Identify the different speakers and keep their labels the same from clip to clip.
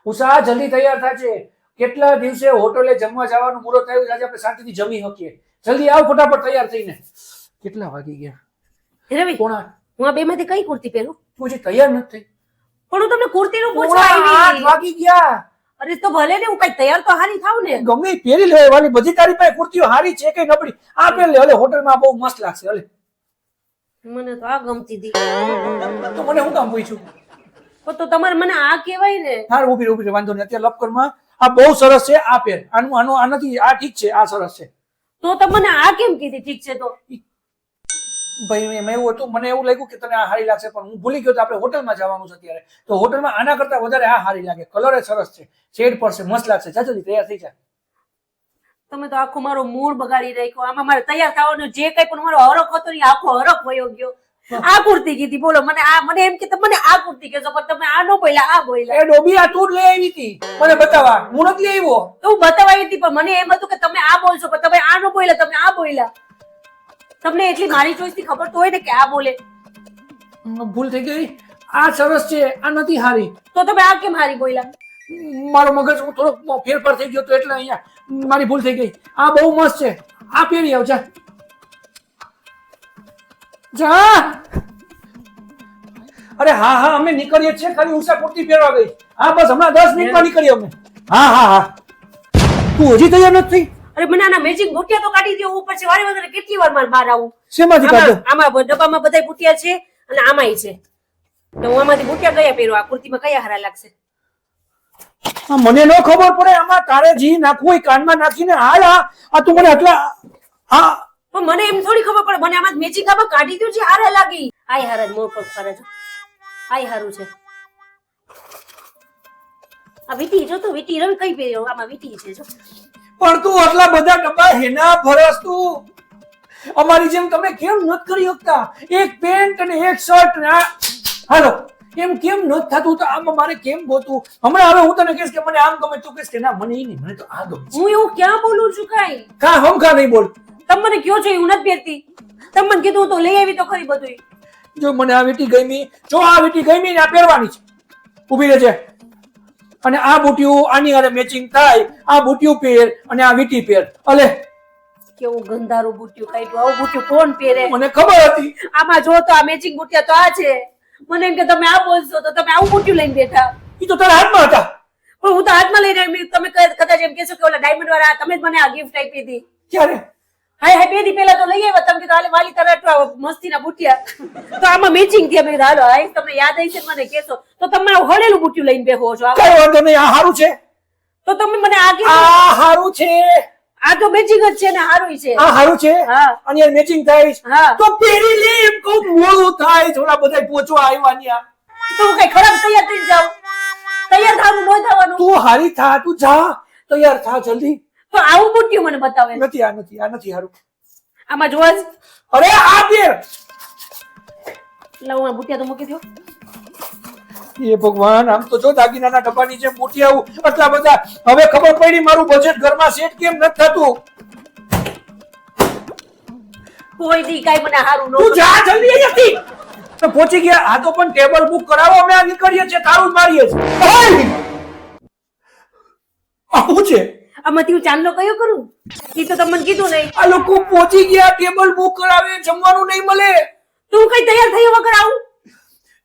Speaker 1: ઉષા જલ્દી તૈયાર થાજે. કેટલા દિવસે હોટલે જમવા જવાનું મુહૂર્ત આવ્યું છે, આજે આપણે શાંતિથી જમી શકીએ. જલ્દી આવ ફટાફટ તૈયાર થઈને. કેટલા વાગી ગયા?
Speaker 2: રવિ,
Speaker 1: પોણા.
Speaker 2: હું આ બેમાંથી કઈ કુર્તી પહેરું?
Speaker 1: તું હજી તૈયાર નથી થઈ.
Speaker 2: પણ હું તમને કુર્તીનું પૂછવા
Speaker 1: પોણા 8
Speaker 2: આવી.
Speaker 1: વાગી ગયા.
Speaker 2: અરે તો ભલે ને, હું કઈ તૈયાર તો હારી થાવ ને.
Speaker 1: ગમે ઈ પહેરી લે વાલી, બધી તારી પાસે કુર્તીઓ હારી છે કે નબળી? આ પહેર લે. હલે હોટલમાં બહુ મસ્ત લાગશે. હલે.
Speaker 2: મને તો આ ગમતી હતી.
Speaker 1: તો મને હું કામ પૂછ્યું?
Speaker 2: તો તમારે મને આ કહેવાય ને.
Speaker 1: હાર ઉભી રહે, વાંધો નહીં. અત્યારે લપકરમાં આ બહુ સરસ છે. આ પહેર. આ નથી, આ ઠીક છે, આ સરસ છે.
Speaker 2: તો તમને આ કેમ કીધી? ઠીક છે તો
Speaker 1: ભાઈ એમાં એવું હતું, મને એવું લાગ્યું કે તને આ હારી લાગશે, પણ હું ભૂલી ગયો. તો આપણે હોટલમાં જવાનું છે અત્યારે, તો હોટલમાં આના કરતા વધારે આ હારી લાગે. કલર એ સરસ છે, શેડ પડશે, મસ્ત લાગશે. જા જલ્દી તૈયાર થઈ જા.
Speaker 2: તમે તો આખો મારો મૂડ બગાડી રાખ્યો. આમાં મારે તૈયાર થવાનો જે કઈ પણ મારો હરખ હતો ને આખો હરખ વયો ગયો. આ કુર્તી કીધી, બોલો મને એમ કે મને આ કુર્તી કહેશો, પણ તમે આ નો બોલ્યા, આ બોલ્યા.
Speaker 1: એ ડોબી, આ તું જ લઈ આવી હતી મને બતાવવા, હું નથી લઈ આવ્યો.
Speaker 2: તો હું બતાવવા આવી હતી, પણ મને એમ હતું કે તમે આ બોલશો, પણ તમે આ નો બોલ્યા, તમે આ બોલ્યા. તમને એટલી મારી ચોઈસ થી ખબર તો હોય ને કે આ બોલે.
Speaker 1: ભૂલ થઈ ગઈ. આ સરસ છે, આ નથી હારી.
Speaker 2: તો તમે આ કેમ હારી બોલ્યા?
Speaker 1: મારો મગજ થોડોક ફેરફાર થઈ ગયો તો એટલે અહીંયા મારી ભૂલ થઈ ગઈ. આ બહુ મસ્ત છે, આ પહેરી આવ. જા જા. અરે હા હા, અમે નીકળીએ છીએ. ખાલી ઉષા કુર્તી પહેરવા ગઈ. હા બસ, હમણાં 10 મિનિટમાં નીકળીએ અમે. હા હા હા. તું હજી તૈયાર નથી?
Speaker 2: અરે મને આના મેચિંગ બુટિયા તો કાઢી દો. હું પછી વારે વારે કેટલી વાર મારે બહાર આવું?
Speaker 1: શેમાંથી કાઢો?
Speaker 2: આમાં ડબ્બામાં બધા બુટિયા છે અને આમાંય છે. તો હું આમાંથી બુટિયા કયા પહેરું? આ કુર્તીમાં કયા હારા લાગશે?
Speaker 1: મને ન ખબર પડે. આમાં તારે જી નાખવું હોય કાનમાં નાખીને હાલ. આ તું મને આટલા હા,
Speaker 2: પણ મને એમ થોડી ખબર પડે. મને આમાં મેચિંગ આમાં કાઢી દો છે, હારા લાગી. આય હારા જ મોર પર ફરે છે. આય હારું છે. આ વીટી જો તો વીટી રવિ કઈ પહેર્યો? આમાં વીટી છે જો.
Speaker 1: પણ તું આટલા બધા ડબ્બા હેના ભરસ તું? અમારી જેમ તમે કેમ નથી કરી શકતા? એક પેન્ટ અને એક શર્ટ ને આ હાલો, એમ કેમ નથી થતું? તો આમાં મારે કેમ ગોતું? હમણાં હવે હું તને કહીશ કે મને આમ ગમે, તું કહીશ કે ના મને ઈ નહીં, મને તો આ ગમે.
Speaker 2: હું એવું ક્યાં બોલું છું? કઈ
Speaker 1: કા હમ કા નહીં બોલ.
Speaker 2: તમે મને કયો છો હું નથી પહેરતી? તમે મને કીધું તો લઈ આવી તો ખરી બધું.
Speaker 1: જો મને આ વીટી ગમી, જો આ વીટી ગમી ને આ પહેરવાની છે. ઊભી રહેજે. અને આ બુટિયું આની હારે મેચિંગ થાય. આ બુટિયું પહેર અને આ વીટી પહેર. અલે
Speaker 2: કેવું ગંધારું બુટિયું કાઢ્યું. આવું બુટિયું કોણ પહેરે?
Speaker 1: મને ખબર હતી.
Speaker 2: આમાં જો તો આ મેચિંગ બુટિયા તો આ છે. મને એમ કે તમે આ બોલશો તો તમે આવું બુટિયું લઈને બેઠા.
Speaker 1: ઈ તો તારા હાથમાં હતા.
Speaker 2: પણ હું તો હાથમાં લઈને આવી. તમે કદાચ એમ કહેશો કે ઓલા ડાયમંડ વાળા તમે જ મને આ ગિફ્ટ આપી હતી.
Speaker 1: ક્યારે?
Speaker 2: હાય હાય, 2 દી પહેલા તો લઈ આવ્યા. તમે કીધું હાલે વાલી તારા મસ્તીના બુટિયા તો આમાં મેચિંગ થી અમે હાલો હાય તમને યાદ આવી છે મને કહેશો તો તમે હળેલું બુટિયું લઈને બેઠો છો.
Speaker 1: કઈ વાંધો નહીં, આ હારું છે.
Speaker 2: તો તમે મને આ કીધું.
Speaker 1: આ હારું છે.
Speaker 2: આ તો મેચિંગ જ છે ને, હારું છે.
Speaker 1: આ હારું છે.
Speaker 2: હા.
Speaker 1: અને યાર મેચિંગ થાય
Speaker 2: હા.
Speaker 1: તો પહેરી લે. એમ કહું મોડું થાય. થોડા બધા પહોંચવા આવ્યા ન્યા.
Speaker 2: તો હું કઈ ખરાબ તૈયાર થઈ જાવ? તૈયાર થવાનું ન થવાનું?
Speaker 1: તું હારી થા, તું જા તૈયાર થા જલ્દી.
Speaker 2: તો આવું બુટિયું મને બતાવે.
Speaker 1: નથી આ નથી હારું.
Speaker 2: આમાં જોવા જ.
Speaker 1: અરે આ પહેર.
Speaker 2: લાવું આ બુટિયા તો મૂકી દો.
Speaker 1: એ ભગવાન, આમ તો જો દાગીનાના ડબ્બાની જેમ મોટી આવું આટલા બધા. હવે ખબર પડી મારું બજેટ ઘરમાં સેટ કેમ નથી થતું.
Speaker 2: કોઈ દી કઈ મને હારું
Speaker 1: તું જા જલ્દી અહીંયાથી. તો પહોંચી ગયા. આ તો પણ ટેબલ બુક કરાવો, અમે આ નીકળીએ છીએ. તારું જ મારીએ છીએ. આવું છે.
Speaker 2: આમાંથી હું ચાંદલો કયો કરું? એ તો તમને કીધું નહીં.
Speaker 1: આ લોકો પહોંચી ગયા, ટેબલ બુક કરાવે, જમવાનું નહીં મળે.
Speaker 2: તું કઈ તૈયાર થયો વગર આવું?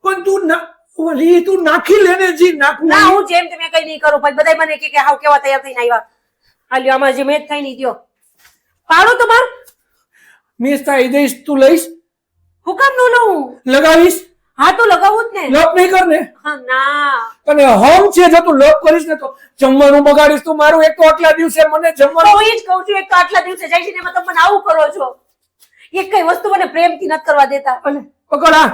Speaker 1: પણ તું ના ઓલી તું નાખી લેને જી નાખવું.
Speaker 2: ના હું જેમ તમે કઈ નહીં કરું. પછી બધા મને કે હાવ કેવા તૈયાર થઈને આવ્યા. આ લ્યો આમાં જે મેચ થાય નહીં દ્યો. પાડો તો બાર.
Speaker 1: મેસ થાય દઈશ, તું લઈશ.
Speaker 2: હું કામ નો લઉં?
Speaker 1: લગાવીશ.
Speaker 2: હા તો લગાવું જ ને.
Speaker 1: લોક નહીં કર ને.
Speaker 2: હા ના.
Speaker 1: અને હોમ છે, જો તું લોક કરીશ ને તો જમવાનું બગાડીશ તું મારું. એક તો આટલા દિવસે મને
Speaker 2: તો
Speaker 1: જમવાનું.
Speaker 2: એ જ કહું છું. એક તો આટલા દિવસે જાય છે ને એમાં તમે મને આવું કરો છો. એક કઈ વસ્તુ મને પ્રેમથી નથી કરવા દેતા.
Speaker 1: અલે પકડ આ.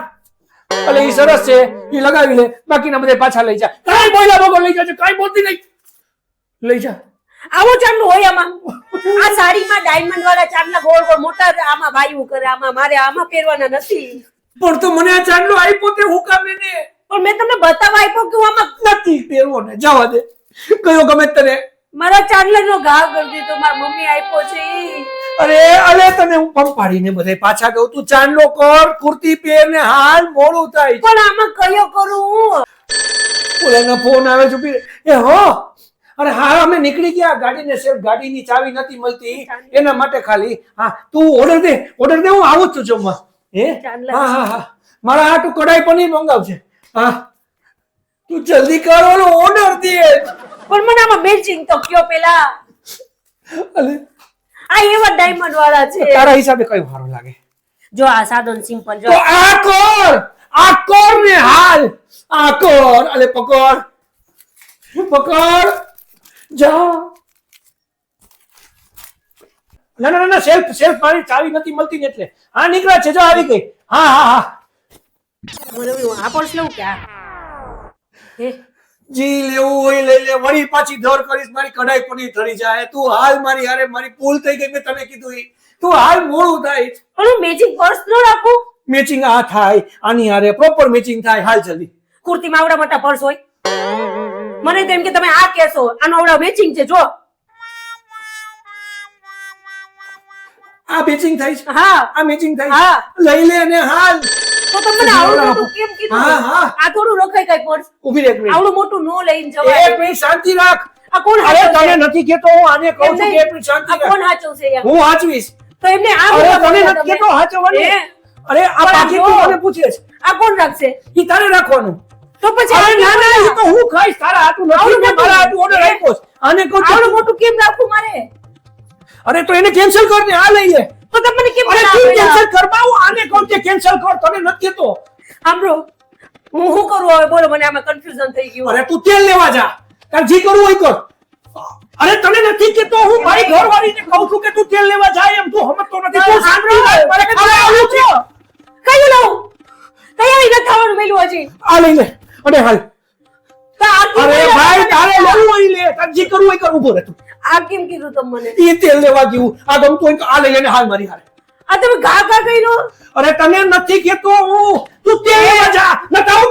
Speaker 1: અલે ઈ સરસ છે, ઈ લગાવી લે. બાકીના બધા પાછા લઈ જા. કાઈ બોલ્યા વગર લઈ જાજે, કાઈ બોલતી નહીં. લઈ જા.
Speaker 2: આવો ચાંદલો હોય આમાં. આ સાડીમાં ડાયમંડ વાળા ચાંદલા ગોળ ગોળ મોટા આમાં ભાઈઓ કરે. આમાં મારે આમાં પહેરવાના નથી.
Speaker 1: પણ તો મને આ ચાંદલો આપ્યો તે હું કામ એને?
Speaker 2: પણ મેં તમને બતાવવા આપ્યો કે હું આમાં
Speaker 1: નથી પહેરવો ને, જવા દે. કયો ગમે તને.
Speaker 2: મારા ચાંદલાનો ઘા કરી દીધો. મારી મમ્મી આપ્યો છે ઈ.
Speaker 1: અરે અલે તને હું પંપાડીને બધે પાછા દઉં. તું ચાંદલો કર, કુર્તી પહેર ને હાલ, મોડું થાય.
Speaker 2: પણ આમાં કયો કરું હું?
Speaker 1: ઓલાનો ફોન આવે છે ઉભી રહે. એ હો અરે હા અમે નીકળી ગયા ગાડીને સેફ ગાડીની ચાવી નથી મળતી એના માટે ખાલી હા તું ઓર્ડર દે હું આવું જ છું જમવા હે
Speaker 2: ચાંદલા.
Speaker 1: હા હા હા મારા હાટુ કઢાઈ પનીર મંગાવજે હા તું જલ્દી કર ઓલો ઓર્ડર દે
Speaker 2: પણ મને આમાં મેચિંગ તો કયો પેલા
Speaker 1: અલે
Speaker 2: આ એવા ડાયમંડ વાળા છે
Speaker 1: તારા હિસાબે કયું સારું લાગે
Speaker 2: જો આ સાદો ને સિમ્પલ જો
Speaker 1: તો આ કર ને હાલ આ કર અલે પકડ જા ના ના ના સેલ્ફ મારી ચાવી નથી મળતી ને એટલે હા નીકળ્યા છે જો આવી ગઈ હા હા હા
Speaker 2: મને એવું આ પર્સ લઉં કે આ હે
Speaker 1: જી લેવું હોય લઈ લે વળી પાછી દર કરીશ મારી કઢાઈ પનીર ઠરી જાય તું હાલ મારી હારે મારી ભૂલ થઈ ગઈ મેં તને કીધું ઈ. તું હાલ મોડું થાય
Speaker 2: પણ મેચિંગ પર્સ નો રાખું
Speaker 1: મેચિંગ આ થાય આની હારે પ્રોપર મેચિંગ થાય હાલ જલ્દી
Speaker 2: કુર્તીમાં આવડા મોટા પર્સ હોય મને તો એમ કે તમે આ કહેશો આનો આવડા મેચિંગ છે જો
Speaker 1: આ મેચિંગ થાય છે
Speaker 2: હા
Speaker 1: આ મેચિંગ થાય
Speaker 2: હા.
Speaker 1: છે. લઈ લે ને હાલ
Speaker 2: તો તમને આવડું મોટું કેમ કીધું
Speaker 1: હા, હા.
Speaker 2: આ થોડું રખાય કઈ પર્સ
Speaker 1: ઉભી રહે એક મિનિટ
Speaker 2: આવડું મોટું નો લઈને
Speaker 1: એક
Speaker 2: જવાય
Speaker 1: મિનિટ શાંતિ રાખ
Speaker 2: આ કોણ
Speaker 1: અરે
Speaker 2: હાચવશે?
Speaker 1: તને નથી કેતો હું આને કહું
Speaker 2: એમ
Speaker 1: છું
Speaker 2: નહીં.
Speaker 1: કે એક મિનિટ શાંતિ
Speaker 2: આ કોણ
Speaker 1: રાખ
Speaker 2: હાચવશે એમ?
Speaker 1: હું હાચવીશ
Speaker 2: તો એમને આ
Speaker 1: અરે
Speaker 2: બોલો
Speaker 1: તને
Speaker 2: તમે.
Speaker 1: નથી કેતો હાચવવાનું
Speaker 2: હે?
Speaker 1: અરે આ
Speaker 2: પણ
Speaker 1: પાકીટ
Speaker 2: જો.
Speaker 1: તું મને પૂછે છે
Speaker 2: આ કોણ રાખશે
Speaker 1: ઈ તારે રાખવાનું
Speaker 2: તો પછી
Speaker 1: અરે
Speaker 2: આ
Speaker 1: ના ના
Speaker 2: કેમ
Speaker 1: ઈ તો હું ખાઈશ તારા હાટું નથી
Speaker 2: આવડું
Speaker 1: મેં
Speaker 2: મોટું.
Speaker 1: મારા હાટું ઓર્ડર આપ્યો છે. આને કહું છું.
Speaker 2: આવડું મોટું કેમ રાખવું મારે
Speaker 1: અરે તો એને કેન્સલ કર ને આ લઈ લે
Speaker 2: તો તમને કેમ
Speaker 1: અરે
Speaker 2: ના
Speaker 1: તું
Speaker 2: આવડ્યા?
Speaker 1: કેન્સલ કરવા હું આને કહું કે કેન્સલ કર તને નથી કેતો
Speaker 2: સાંભળો હું શું કરું હવે બોલો મને આમાં કન્ફ્યુઝન થઈ ગયું
Speaker 1: અરે તું તેલ લેવા જા તાર જી કરવું હોય કર અરે તને નથી કેતો હું મારી ઘરવાળીને કહું છું કે તું તેલ લેવા જાય એમ તું સમજતો નથી તું સાંભળી લે મારે ખાવા આવવું છે
Speaker 2: કયું લઉં તૈયારી નથી થવાનું મેલું હજી
Speaker 1: આ લઈ લે અરે હાલ
Speaker 2: તો આ કેમ
Speaker 1: અરે
Speaker 2: કીધું
Speaker 1: ભાઈ
Speaker 2: તમને?
Speaker 1: તારે લેવું હોય લે તાર જી કરવું હોય કર ઉભો રહે તું
Speaker 2: આ કેમ કીધું તમે મને
Speaker 1: ઈ તેલ લેવા ગયું આ ગમતું હોય તો આ લઈ લેને હાલ મારી હારે
Speaker 2: આ તમે ઘા ઘા કર્યો
Speaker 1: અરે તને નથી કેતો હું તું તેલ લેવા જા ન તાવ